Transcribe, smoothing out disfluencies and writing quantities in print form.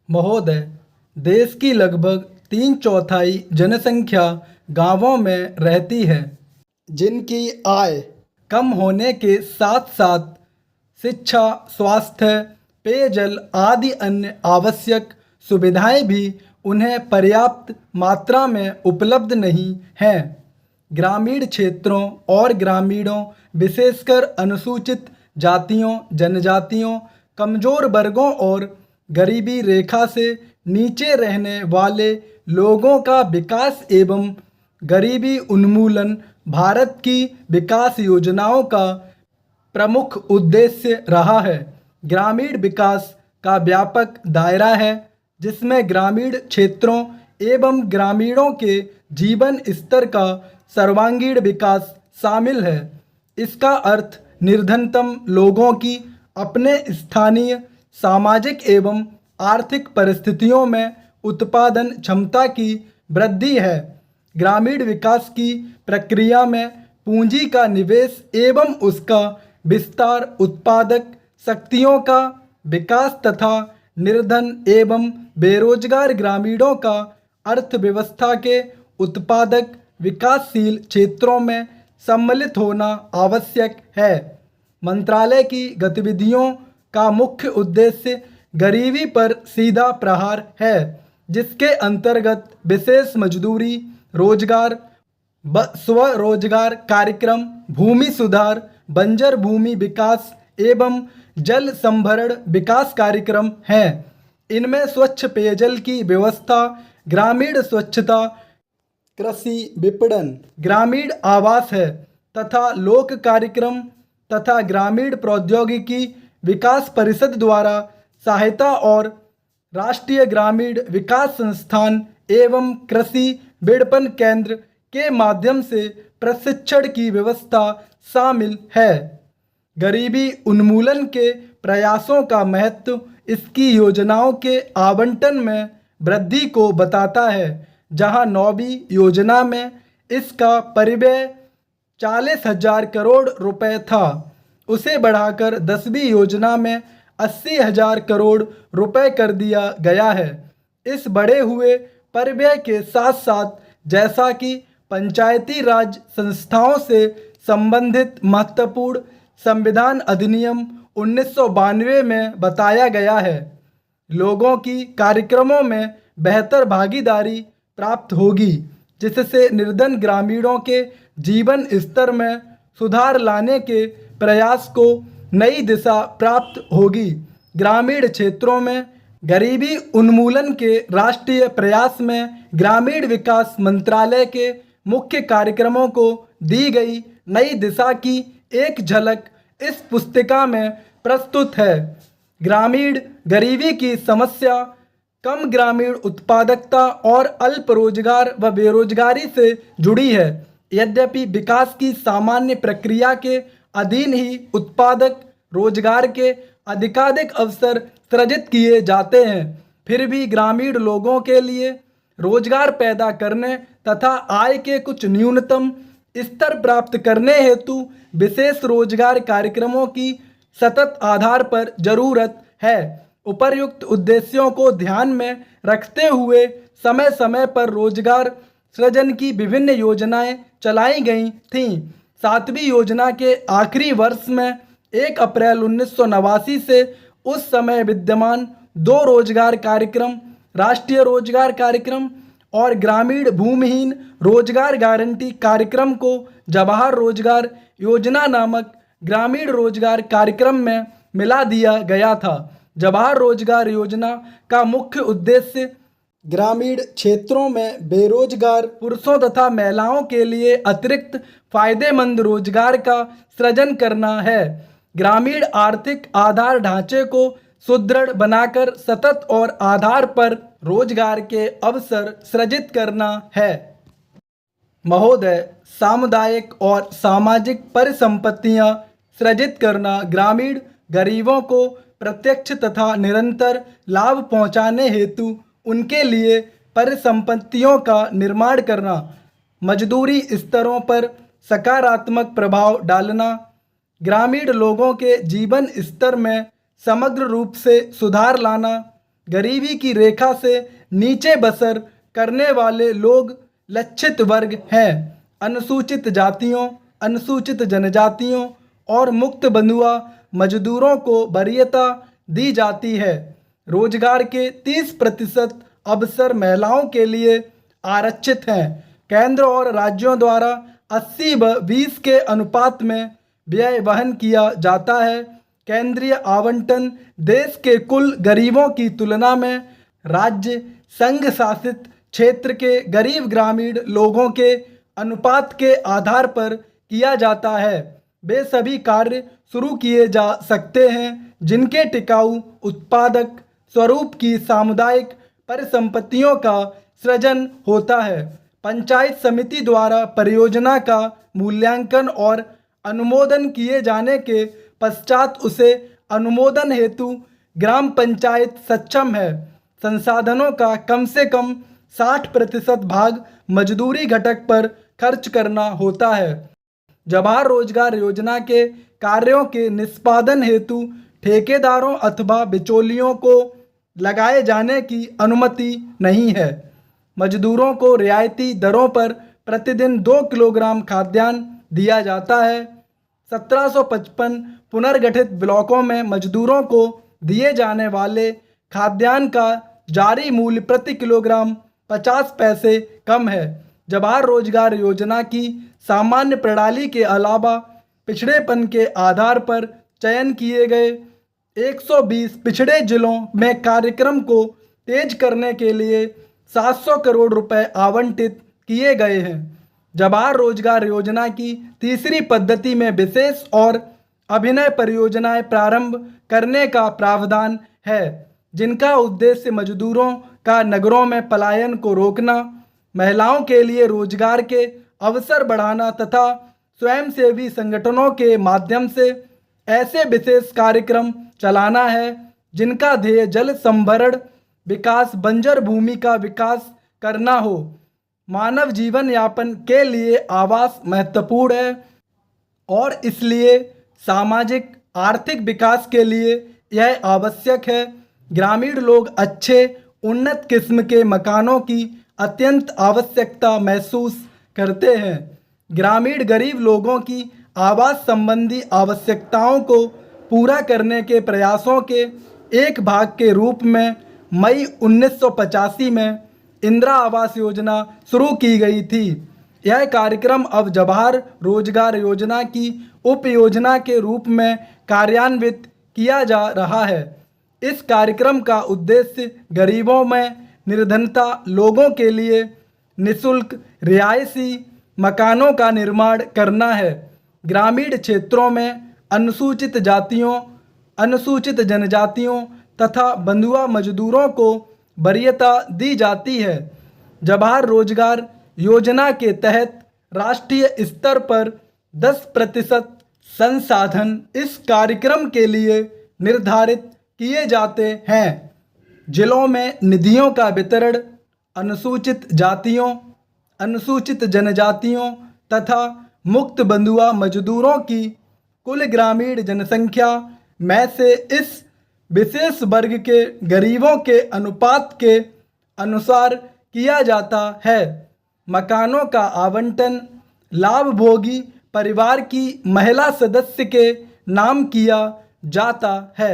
महोदय, देश की लगभग 3/4 जनसंख्या गांवों में रहती है, जिनकी आय कम होने के साथ साथ शिक्षा, स्वास्थ्य, पेयजल आदि अन्य आवश्यक सुविधाएं भी उन्हें पर्याप्त मात्रा में उपलब्ध नहीं हैं। ग्रामीण क्षेत्रों और ग्रामीणों, विशेषकर अनुसूचित जातियों, जनजातियों, कमजोर वर्गों और गरीबी रेखा से नीचे रहने वाले लोगों का विकास एवं गरीबी उन्मूलन भारत की विकास योजनाओं का प्रमुख उद्देश्य रहा है। ग्रामीण विकास का व्यापक दायरा है, जिसमें ग्रामीण क्षेत्रों एवं ग्रामीणों के जीवन स्तर का सर्वांगीण विकास शामिल है। इसका अर्थ निर्धनतम लोगों की अपने स्थानीय सामाजिक एवं आर्थिक परिस्थितियों में उत्पादन क्षमता की वृद्धि है। ग्रामीण विकास की प्रक्रिया में पूंजी का निवेश एवं उसका विस्तार, उत्पादक शक्तियों का विकास तथा निर्धन एवं बेरोजगार ग्रामीणों का अर्थव्यवस्था के उत्पादक विकासशील क्षेत्रों में सम्मिलित होना आवश्यक है। मंत्रालय की गतिविधियों का मुख्य उद्देश्य गरीबी पर सीधा प्रहार है, जिसके अंतर्गत विशेष मजदूरी, रोजगार, स्वरोजगार कार्यक्रम, भूमि सुधार, बंजर भूमि विकास एवं जल संभरण विकास कार्यक्रम हैं। इनमें स्वच्छ पेयजल की व्यवस्था, ग्रामीण स्वच्छता, कृषि विपणन, ग्रामीण आवास है तथा लोक कार्यक्रम तथा ग्रामीण प्रौद्योगिकी विकास परिषद द्वारा सहायता और राष्ट्रीय ग्रामीण विकास संस्थान एवं कृषि विपणन केंद्र के माध्यम से प्रशिक्षण की व्यवस्था शामिल है। गरीबी उन्मूलन के प्रयासों का महत्व इसकी योजनाओं के आवंटन में वृद्धि को बताता है, जहां 9वीं योजना में इसका परिव्यय 40,000 करोड़ रुपए था, उसे बढ़ाकर 10वीं योजना में 80,000 करोड़ रुपए कर दिया गया है। इस बढ़े हुए परिव्यय के साथ साथ, जैसा कि पंचायती राज संस्थाओं से संबंधित महत्वपूर्ण संविधान अधिनियम 1992 में बताया गया है, लोगों की कार्यक्रमों में बेहतर भागीदारी प्राप्त होगी, जिससे निर्धन ग्रामीणों के जीवन स्तर में सुधार लाने के प्रयास को नई दिशा प्राप्त होगी। ग्रामीण क्षेत्रों में गरीबी उन्मूलन के राष्ट्रीय प्रयास में ग्रामीण विकास मंत्रालय के मुख्य कार्यक्रमों को दी गई नई दिशा की एक झलक इस पुस्तिका में प्रस्तुत है। ग्रामीण गरीबी की समस्या कम ग्रामीण उत्पादकता और अल्प रोजगार व बेरोजगारी से जुड़ी है। यद्यपि विकास की सामान्य प्रक्रिया के अधीन ही उत्पादक रोजगार के अधिकाधिक अवसर सृजित किए जाते हैं, फिर भी ग्रामीण लोगों के लिए रोजगार पैदा करने तथा आय के कुछ न्यूनतम स्तर प्राप्त करने हेतु विशेष रोजगार कार्यक्रमों की सतत आधार पर जरूरत है। उपर्युक्त उद्देश्यों को ध्यान में रखते हुए समय समय पर रोजगार सृजन की विभिन्न योजनाएं चलाई गई थीं। 7वीं योजना के आखिरी वर्ष में 1 अप्रैल 1989 से उस समय विद्यमान 2 रोजगार कार्यक्रम, राष्ट्रीय रोजगार कार्यक्रम और ग्रामीण भूमिहीन रोजगार गारंटी कार्यक्रम को जवाहर रोजगार योजना नामक ग्रामीण रोजगार कार्यक्रम में मिला दिया गया था। जवाहर रोजगार योजना का मुख्य उद्देश्य ग्रामीण क्षेत्रों में बेरोजगार पुरुषों तथा महिलाओं के लिए अतिरिक्त फायदेमंद रोजगार का सृजन करना है। ग्रामीण आर्थिक आधार ढांचे को सुदृढ़ बनाकर सतत और आधार पर रोजगार के अवसर सृजित करना है। महोदय, सामुदायिक और सामाजिक परिसंपत्तियां सृजित करना ग्रामीण गरीबों को प्रत्यक्ष तथा निरंतर लाभ पहुंचाने हेतु उनके लिए परिसंपत्तियों का निर्माण करना, मजदूरी स्तरों पर सकारात्मक प्रभाव डालना, ग्रामीण लोगों के जीवन स्तर में समग्र रूप से सुधार लाना, गरीबी की रेखा से नीचे बसर करने वाले लोग लक्षित वर्ग हैं। अनुसूचित जातियों, अनुसूचित जनजातियों और मुक्त बंधुआ मजदूरों को वरीयता दी जाती है। रोजगार के 30% अवसर महिलाओं के लिए आरक्षित हैं। केंद्र और राज्यों द्वारा 80-20 के अनुपात में व्यय वहन किया जाता है। केंद्रीय आवंटन देश के कुल गरीबों की तुलना में राज्य संघ शासित क्षेत्र के गरीब ग्रामीण लोगों के अनुपात के आधार पर किया जाता है। वे सभी कार्य शुरू किए जा सकते हैं जिनके टिकाऊ उत्पादक स्वरूप की सामुदायिक परिसंपत्तियों का सृजन होता है। पंचायत समिति द्वारा परियोजना का मूल्यांकन और अनुमोदन किए जाने के पश्चात उसे अनुमोदन हेतु ग्राम पंचायत सक्षम है। संसाधनों का कम से कम 60% भाग मजदूरी घटक पर खर्च करना होता है। जवाहर रोजगार योजना के कार्यों के निष्पादन हेतु ठेकेदारों अथवा बिचौलियों को लगाए जाने की अनुमति नहीं है। मजदूरों को रियायती दरों पर प्रतिदिन 2 किलोग्राम खाद्यान्न दिया जाता है। 1755 पुनर्गठित ब्लॉकों में मजदूरों को दिए जाने वाले खाद्यान्न का जारी मूल्य प्रति किलोग्राम 50 पैसे कम है। जवाहर रोजगार योजना की सामान्य प्रणाली के अलावा पिछड़ेपन के आधार पर चयन किए गए 120 पिछड़े जिलों में कार्यक्रम को तेज करने के लिए 700 करोड़ रुपए आवंटित किए गए हैं। जवाहर रोजगार योजना की तीसरी पद्धति में विशेष और अभिनय परियोजनाएं प्रारंभ करने का प्रावधान है, जिनका उद्देश्य मजदूरों का नगरों में पलायन को रोकना, महिलाओं के लिए रोजगार के अवसर बढ़ाना तथा स्वयंसेवी संगठनों के माध्यम से ऐसे विशेष कार्यक्रम चलाना है जिनका ध्येय जल संभरण विकास, बंजर भूमि का विकास करना हो। मानव जीवन यापन के लिए आवास महत्वपूर्ण है और इसलिए सामाजिक आर्थिक विकास के लिए यह आवश्यक है। ग्रामीण लोग अच्छे उन्नत किस्म के मकानों की अत्यंत आवश्यकता महसूस करते हैं। ग्रामीण गरीब लोगों की आवास संबंधी आवश्यकताओं को पूरा करने के प्रयासों के एक भाग के रूप में मई 1985 में इंदिरा आवास योजना शुरू की गई थी। यह कार्यक्रम अब जवाहर रोजगार योजना की उपयोजना के रूप में कार्यान्वित किया जा रहा है। इस कार्यक्रम का उद्देश्य गरीबों में निर्धनता लोगों के लिए निःशुल्क रिहायशी मकानों का निर्माण करना है। ग्रामीण क्षेत्रों में अनुसूचित जातियों, अनुसूचित जनजातियों तथा बंधुआ मजदूरों को वरीयता दी जाती है। जवाहर रोजगार योजना के तहत राष्ट्रीय स्तर पर 10% संसाधन इस कार्यक्रम के लिए निर्धारित किए जाते हैं। जिलों में निधियों का वितरण अनुसूचित जातियों, अनुसूचित जनजातियों तथा मुक्त बंधुआ मजदूरों की कुल ग्रामीण जनसंख्या में से इस विशेष वर्ग के गरीबों के अनुपात के अनुसार किया जाता है। मकानों का आवंटन लाभभोगी परिवार की महिला सदस्य के नाम किया जाता है।